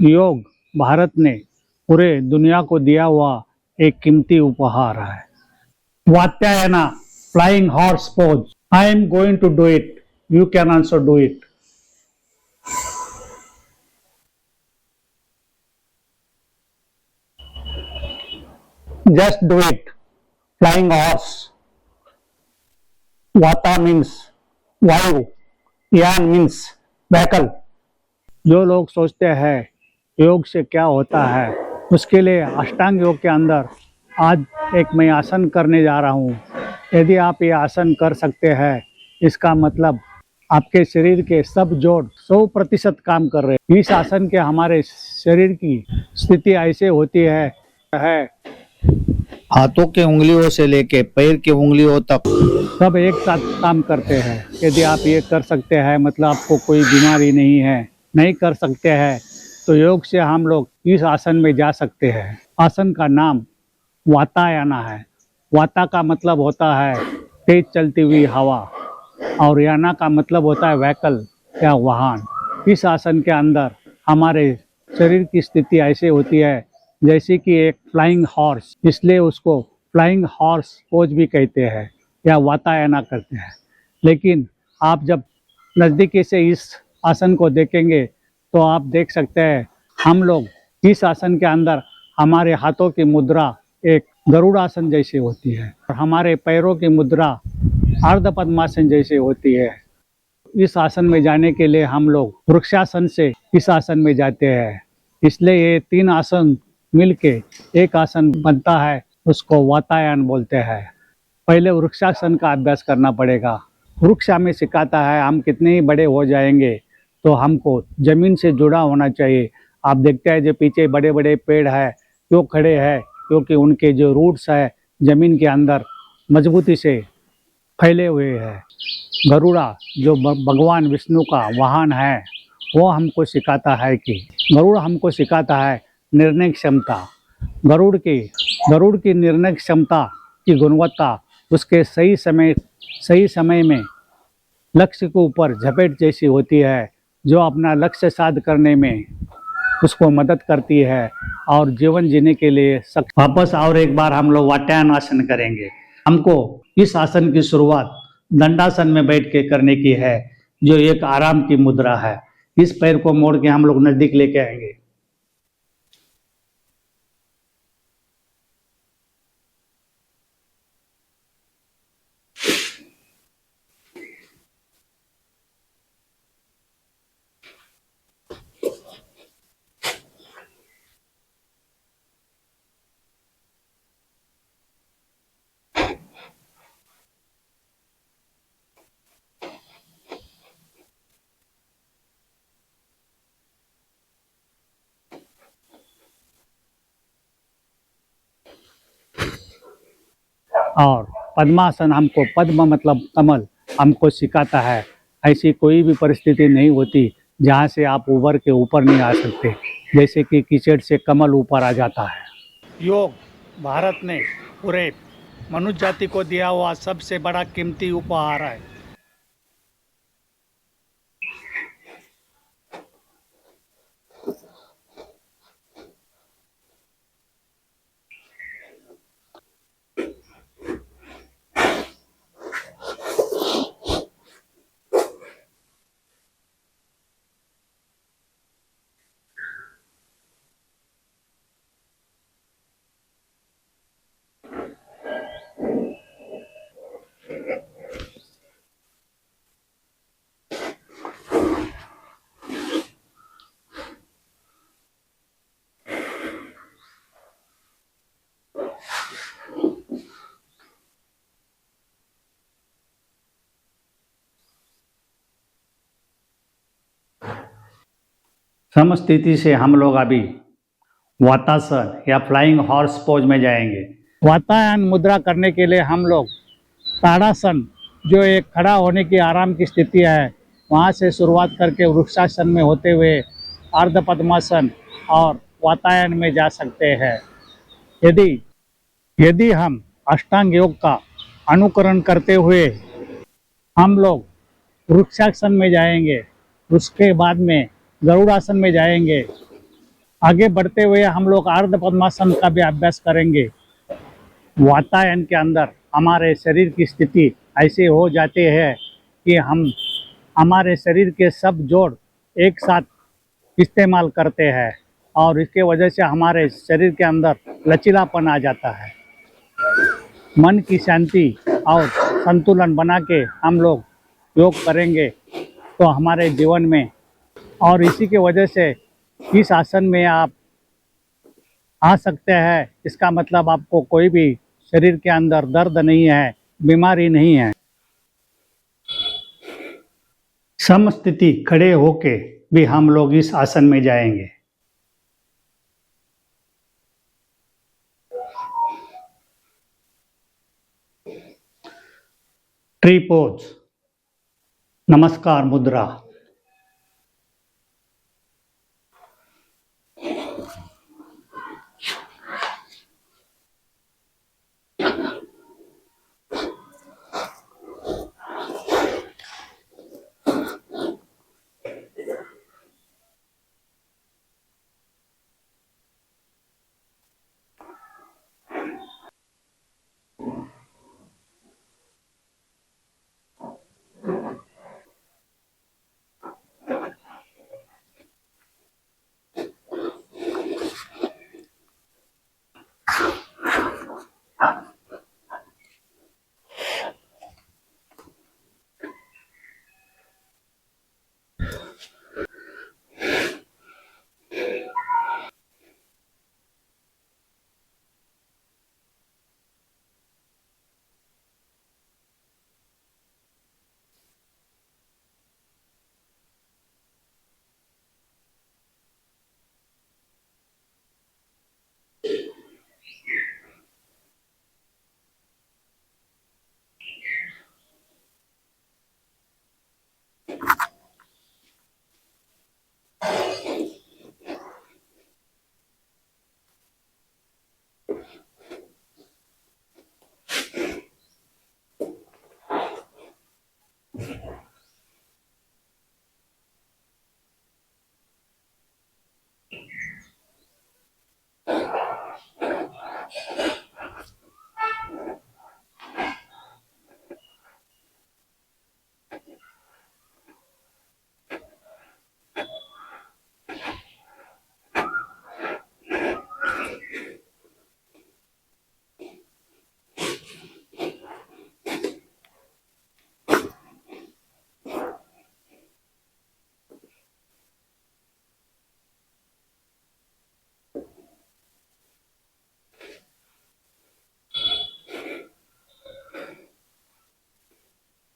योग भारत ने पूरे दुनिया को दिया हुआ एक कीमती उपहार है। Vatayana flying horse pose. I am going to do it, you can also do it. Just do it. Flying horse. वाता मीन्स वायु, यान मीन्स व्हीकल। जो लोग सोचते हैं योग से क्या होता है, उसके लिए अष्टांग योग के अंदर आज एक मैं आसन करने जा रहा हूँ। यदि आप ये आसन कर सकते हैं, इसका मतलब आपके शरीर के सब जोड़ 100% काम कर रहे हैं। इस आसन के हमारे शरीर की स्थिति ऐसे होती है हाथों के उंगलियों से लेके पैर के उंगलियों तक सब एक साथ काम करते हैं। यदि आप ये कर सकते हैं, मतलब आपको कोई बीमारी नहीं है। नहीं कर सकते हैं तो योग से हम लोग इस आसन में जा सकते हैं। आसन का नाम वातायना है। वाता का मतलब होता है तेज चलती हुई हवा, और याना का मतलब होता है व्हीकल या वाहन। इस आसन के अंदर हमारे शरीर की स्थिति ऐसे होती है जैसे कि एक फ्लाइंग हॉर्स, इसलिए उसको फ्लाइंग हॉर्स पोज भी कहते हैं या वातायना करते हैं। लेकिन आप जब नज़दीकी से इस आसन को देखेंगे तो आप देख सकते हैं हम लोग इस आसन के अंदर हमारे हाथों की मुद्रा एक गरुड़ासन जैसी होती है और हमारे पैरों की मुद्रा अर्ध पद्मासन जैसी होती है। इस आसन में जाने के लिए हम लोग वृक्षासन से इस आसन में जाते हैं। इसलिए ये 3 आसन मिलके एक आसन बनता है, उसको वातायन बोलते हैं। पहले वृक्षासन का अभ्यास करना पड़ेगा। वृक्ष हमें सिखाता है हम कितने ही बड़े हो जाएंगे तो हमको जमीन से जुड़ा होना चाहिए। आप देखते हैं जो पीछे बड़े बड़े पेड़ है क्यों खड़े हैं, क्योंकि उनके जो रूट्स है जमीन के अंदर मजबूती से फैले हुए हैं। गरुड़ा जो भगवान विष्णु का वाहन है, वो हमको सिखाता है कि गरुड़ हमको सिखाता है निर्णय क्षमता। गरुड़ की निर्णय क्षमता की गुणवत्ता उसके सही समय में लक्ष्य के ऊपर झपेट जैसी होती है, जो अपना लक्ष्य साध करने में उसको मदद करती है और जीवन जीने के लिए वापस और एक बार हम लोग वात्यायन आसन करेंगे। हमको इस आसन की शुरुआत दंडासन में बैठ के करने की है, जो एक आराम की मुद्रा है। इस पैर को मोड़ के हम लोग नजदीक लेके आएंगे। और पद्मासन हमको, पद्म मतलब कमल, हमको सिखाता है ऐसी कोई भी परिस्थिति नहीं होती जहाँ से आप उभर के ऊपर नहीं आ सकते, जैसे कि कीचड़ से कमल ऊपर आ जाता है। योग भारत ने पूरे मनुष्य जाति को दिया हुआ सबसे बड़ा कीमती उपहार है। समस्थिति से हम लोग अभी वातासन या फ्लाइंग हॉर्स पोज में जाएंगे। वातायन मुद्रा करने के लिए हम लोग ताड़ासन, जो एक खड़ा होने की आराम की स्थिति है, वहाँ से शुरुआत करके वृक्षासन में होते हुए अर्ध पद्मासन और वातायन में जा सकते हैं। यदि हम अष्टांग योग का अनुकरण करते हुए हम लोग वृक्षासन में जाएंगे, उसके बाद में गरुड़ासन में जाएंगे, आगे बढ़ते हुए हम लोग अर्ध पद्मासन का भी अभ्यास करेंगे। वातायन के अंदर हमारे शरीर की स्थिति ऐसे हो जाती है कि हम हमारे शरीर के सब जोड़ एक साथ इस्तेमाल करते हैं और इसके वजह से हमारे शरीर के अंदर लचीलापन आ जाता है। मन की शांति और संतुलन बना के हम लोग योग करेंगे तो हमारे जीवन में, और इसी की वजह से इस आसन में आप आ सकते हैं। इसका मतलब आपको कोई भी शरीर के अंदर दर्द नहीं है, बीमारी नहीं है। समस्थिति खड़े होके भी हम लोग इस आसन में जाएंगे। ट्री पोज, नमस्कार मुद्रा।